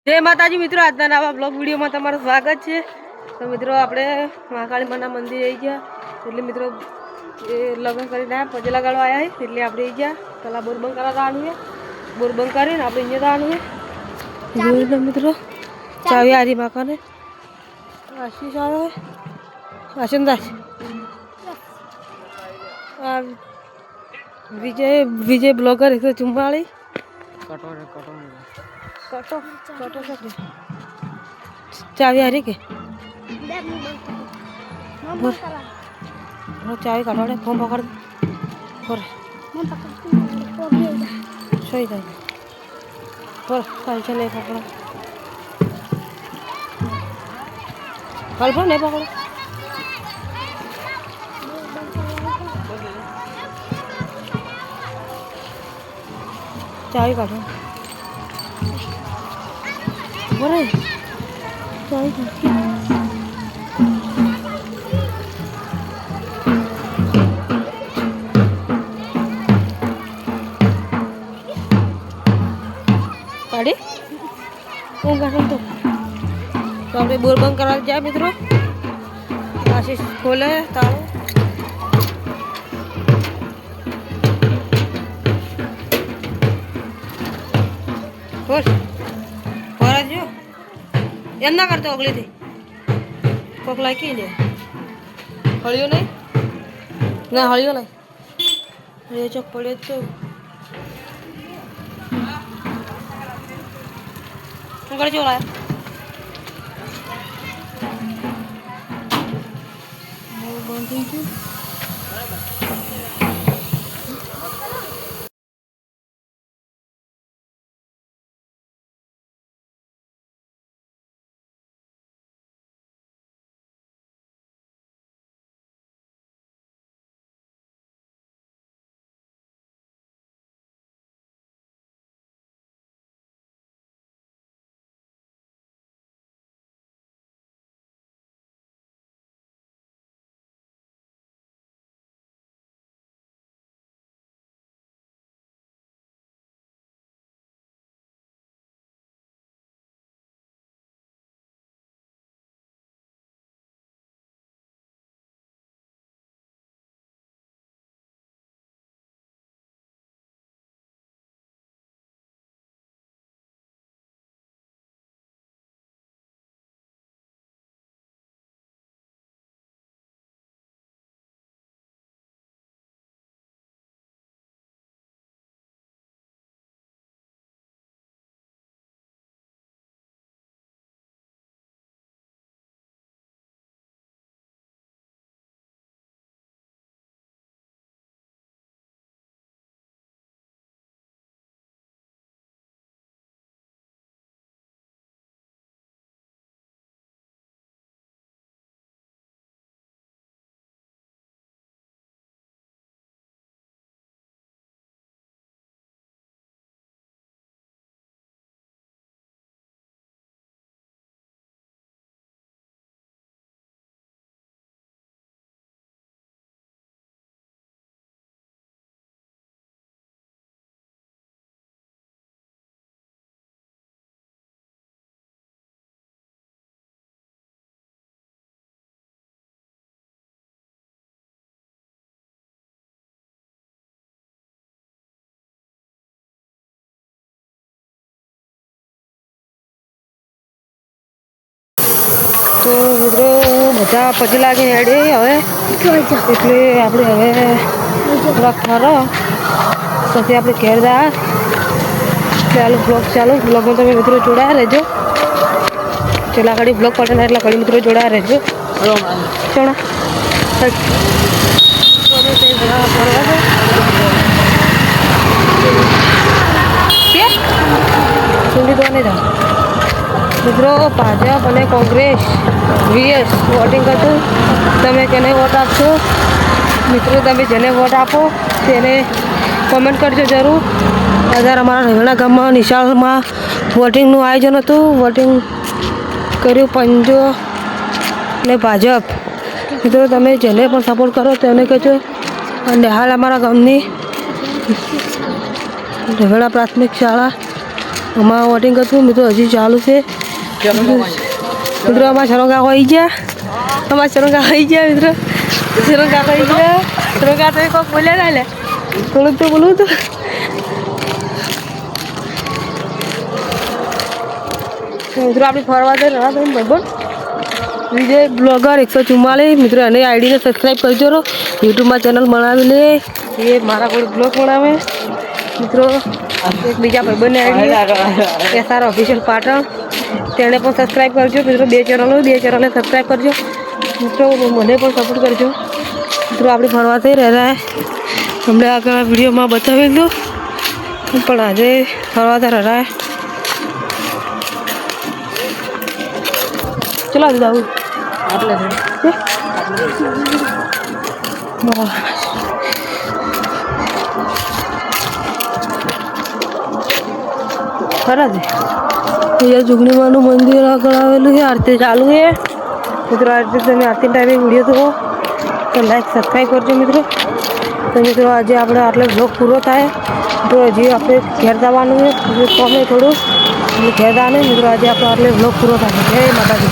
जय माताजी मित्रों, आज नवा ब्लॉग वीडियो में तमाરું स्वागत है। तो मित्रों આપણે મહાકાળી માના મંદિર આવી ગયા એટલે મિત્રો એ લગ્ન કરીને પગે લગાડવા આવ્યા છે એટલે આપણે આવી ગયા પેલા બોરબંગ કરવા જવાનું છે। બોરબંગ કરીને આપણે અહીંયા જવાનું છે। જોઈ લો મિત્રો ચાવી આરી માકાને આશીષ આવે આશીષદાસ विजय ब्लॉगर 144 कटो कटो कटो चावी आ रही के चावी काटो फोन पकड़ और सही था और कल नहीं पकड़ो कल पर नहीं पकड़ो चावी काटो बोले चावी काटो काढ़ी कौन काटो तो આપણે બોરબંગ કરવા જાય મિત્રો આશીષ ખોલે તાળો ખોલ ખોરા જો એમ ના કરતો અગલીથી કોક લાગી લે હળિયો નહીં ના હળિયો નહીં હળિયો ચોક પડ્યો તો શું કરે છે ઓલા બંધ થઈ ગયું तो मित्रों બધા પછી લાગીને હેડે હવે એટલે આપણે હવે થોડા ખરો પછી આપણે ઘેર જા ચાલુ બ્લોગમાં તમે મિત્રો જોડાયા રહેજો પેલા ઘડી બ્લોગ પડે એટલા ઘડી મિત્રો જોડાયા રહેજો ચોણા સુંડી તો નહીં થાય મિત્રો ભાજપ અને કોંગ્રેસ વીએસ વોટિંગ કરજો તમે કેને વોટ આપશો મિત્રો તમે જેને વોટ આપો તેને કોમેન્ટ કરજો જરૂર અત્યારે અમારા રેવણા ગામમાં નિશાળમાં વોટિંગનું આયોજન હતું વોટિંગ કર્યું પંજો અને ભાજપ મિત્રો તમે જેને પણ સપોર્ટ કરો તેને કહેજો અને હાલ અમારા ગામની રેવણા પ્રાથમિક શાળા અમારું વોટિંગ હતું મિત્રો હજી ચાલુ છે મિત્રો અમારા શરંગા હોઈ ગયા અમારા શરંગા હોઈ ગયા મિત્રો શરંગા હોઈ ગયા શરંગા તો કોઈક બોલ્યા ના લે બોલું તો મિત્રો આપણે ફરવા જઈ રહ્યા તમે બરાબર વિજય બ્લોગર 144 મિત્રો અને આઈડીને સબસ્ક્રાઈબ કરજો યુટ્યુબમાં ચેનલ બનાવી લે એ મારા કોઈ બ્લોગ બનાવે મિત્રો એક બીજા ભાઈબંધની આઈડી SR ઓફિશિયલ પાટણ તેને પણ સબસ્ક્રાઈબ કરજો મિત્રો બે ચેનલને સબસ્ક્રાઈબ કરજો મિત્રો મને પણ સપોર્ટ કરજો મિત્રો આપણે ફરવા થઈ રહ્યા અમને આગળ વિડીયોમાં બતાવી દો પણ આજે ફરવા થઈ રહ્યા ચલો જાઉં આટલે ખરા છે અહીંયા જુગણીમાનું મંદિર આગળ આવેલું છે આરતી ચાલુ છે મિત્રો આરતી તમે આરતી ટાઈમે વિડીયો જુઓ તો લાઈક સબસ્ક્રાઈબ કરજો મિત્રો તો મિત્રો આજે આપણે આટલે બ્લોગ પૂરો થાય તો હજી આપણે ઘેર જવાનું છે કોમે થોડું ઘેર જવાનું મિત્રો આજે આપણે આટલે બ્લોગ પૂરો થાય જય માતાજી.